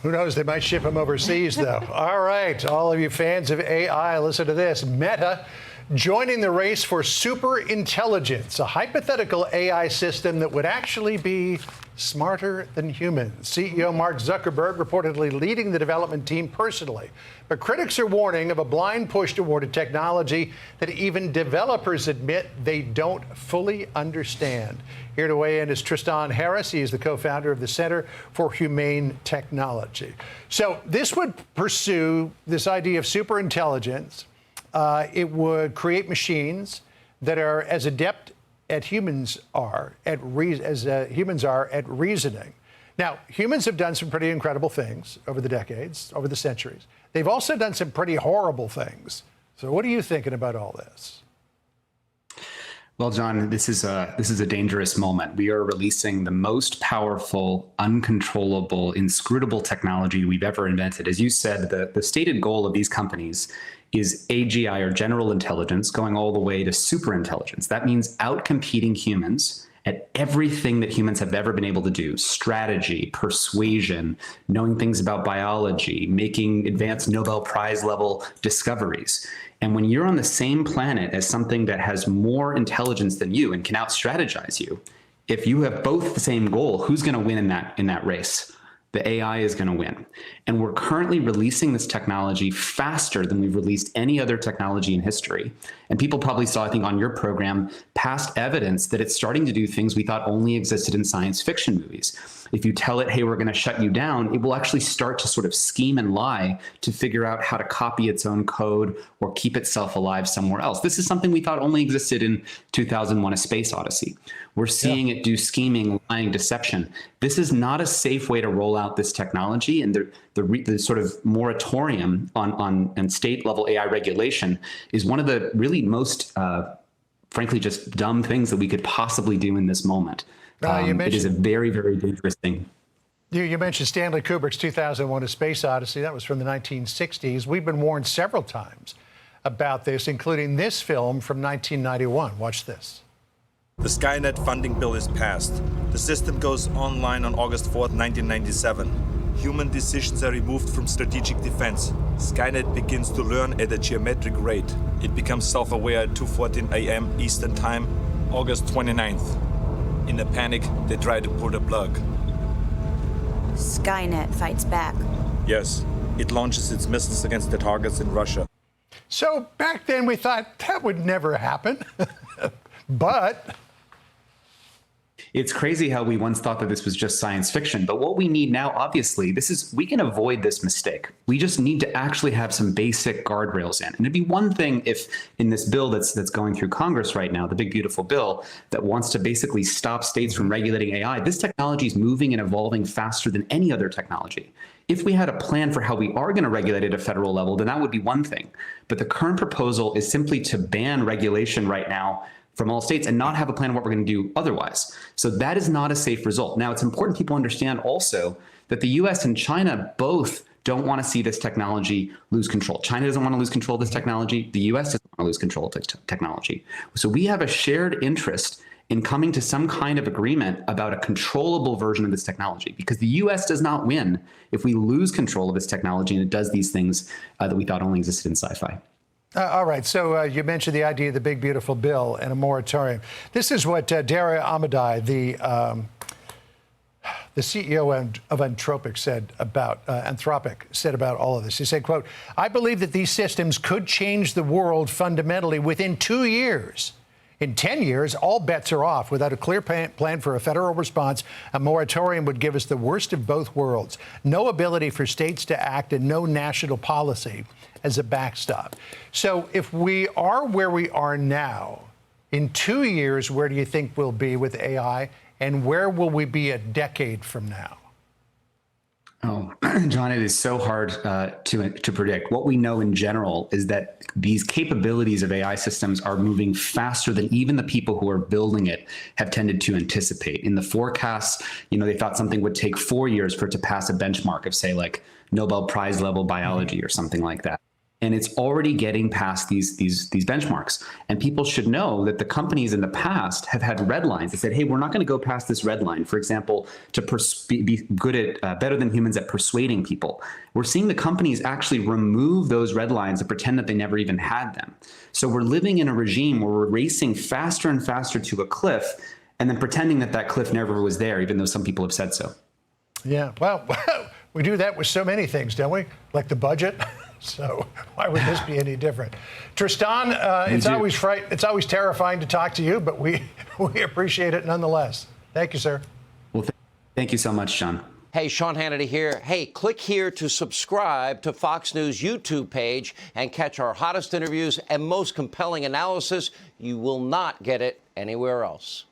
Who knows? They might ship them overseas, though. All right, all of you fans of AI, listen to this. Meta joining the race for super intelligence, a hypothetical AI system that would actually be smarter than humans. CEO Mark Zuckerberg reportedly leading the development team personally. But critics are warning of a blind push toward a technology that even developers admit they don't fully understand. Here to weigh in is Tristan Harris. He is the co-founder of the Center for Humane Technology. So this would pursue this idea of super intelligence. It would create machines that are as adept as humans are at reasoning. Now, humans have done some pretty incredible things over the decades, over the centuries. They've also done some pretty horrible things. So what are you thinking about all this? Well, John, this is a dangerous moment. We are releasing the most powerful, uncontrollable, inscrutable technology we've ever invented. As you said, the stated goal of these companies is AGI, or general intelligence, going all the way to super intelligence. That means outcompeting humans at everything that humans have ever been able to do: strategy, persuasion, knowing things about biology, making advanced Nobel Prize level discoveries. And when you're on the same planet as something that has more intelligence than you and can out-strategize you, if you have both the same goal, who's going to win in that race? The AI is going to win. And we're currently releasing this technology faster than we've released any other technology in history. And people probably saw, I think, on your program, past evidence that it's starting to do things we thought only existed in science fiction movies. If you tell it, hey, we're going to shut you down, it will actually start to sort of scheme and lie to figure out how to copy its own code or keep itself alive somewhere else. This is something we thought only existed in 2001: A Space Odyssey. We're seeing it do scheming, lying, deception. This is not a safe way to roll out this technology, and the sort of moratorium on state level AI regulation is one of the really most, frankly, just dumb things that we could possibly do in this moment. It is a very, very dangerous thing. You mentioned Stanley Kubrick's 2001: A Space Odyssey. That was from the 1960s. We've been warned several times about this, including this film from 1991. Watch this. The Skynet funding bill is passed. The system goes online on August 4th, 1997. Human decisions are removed from strategic defense. Skynet begins to learn at a geometric rate. It becomes self-aware at 2:14 a.m. Eastern Time, August 29th. In a panic, they try to pull the plug. Skynet fights back. Yes, it launches its missiles against the targets in Russia. So back then we thought that would never happen, but... It's crazy how we once thought that this was just science fiction, but what we need now, obviously, we can avoid this mistake. We just need to actually have some basic guardrails in. And it'd be one thing if in this bill that's going through Congress right now, the big beautiful bill that wants to basically stop states from regulating AI, this technology is moving and evolving faster than any other technology. If we had a plan for how we are going to regulate at a federal level, then that would be one thing. But the current proposal is simply to ban regulation right now from all states and not have a plan of what we're going to do otherwise. So that is not a safe result. Now, it's important people understand also that the US and China both don't want to see this technology lose control. China doesn't want to lose control of this technology. The US doesn't want to lose control of this technology. So we have a shared interest in coming to some kind of agreement about a controllable version of this technology, because the US does not win if we lose control of this technology and it does these things that we thought only existed in sci-fi. All right, so you mentioned the idea of the big, beautiful bill and a moratorium. This is what Daria Amadai, the CEO of Anthropic said about all of this. He said, quote, "I believe that these systems could change the world fundamentally within 2 years. In 10 years, all bets are off. Without a clear plan for a federal response, a moratorium would give us the worst of both worlds. No ability for states to act and no national policy as a backstop." So if we are where we are now, in 2 years, where do you think we'll be with AI? And where will we be a decade from now? Oh, John, it is so hard to predict. What we know in general is that these capabilities of AI systems are moving faster than even the people who are building it have tended to anticipate. In the forecasts, they thought something would take 4 years for it to pass a benchmark of, say, like Nobel Prize level biology or something like that. and it's already getting past these benchmarks. And people should know that the companies in the past have had red lines that said, hey, we're not going to go past this red line. For example, to be good at better than humans at persuading people. We're seeing the companies actually remove those red lines and pretend that they never even had them. So we're living in a regime where we're racing faster and faster to a cliff, and then pretending that that cliff never was there, even though some people have said so. Yeah, well, we do that with so many things, don't we? Like the budget. So why would this be any different? Tristan, it's always terrifying to talk to you, but we appreciate it nonetheless. Thank you, sir. Well, thank you so much, John. Hey, Sean Hannity here. Hey, click here to subscribe to Fox News YouTube page and catch our hottest interviews and most compelling analysis. You will not get it anywhere else.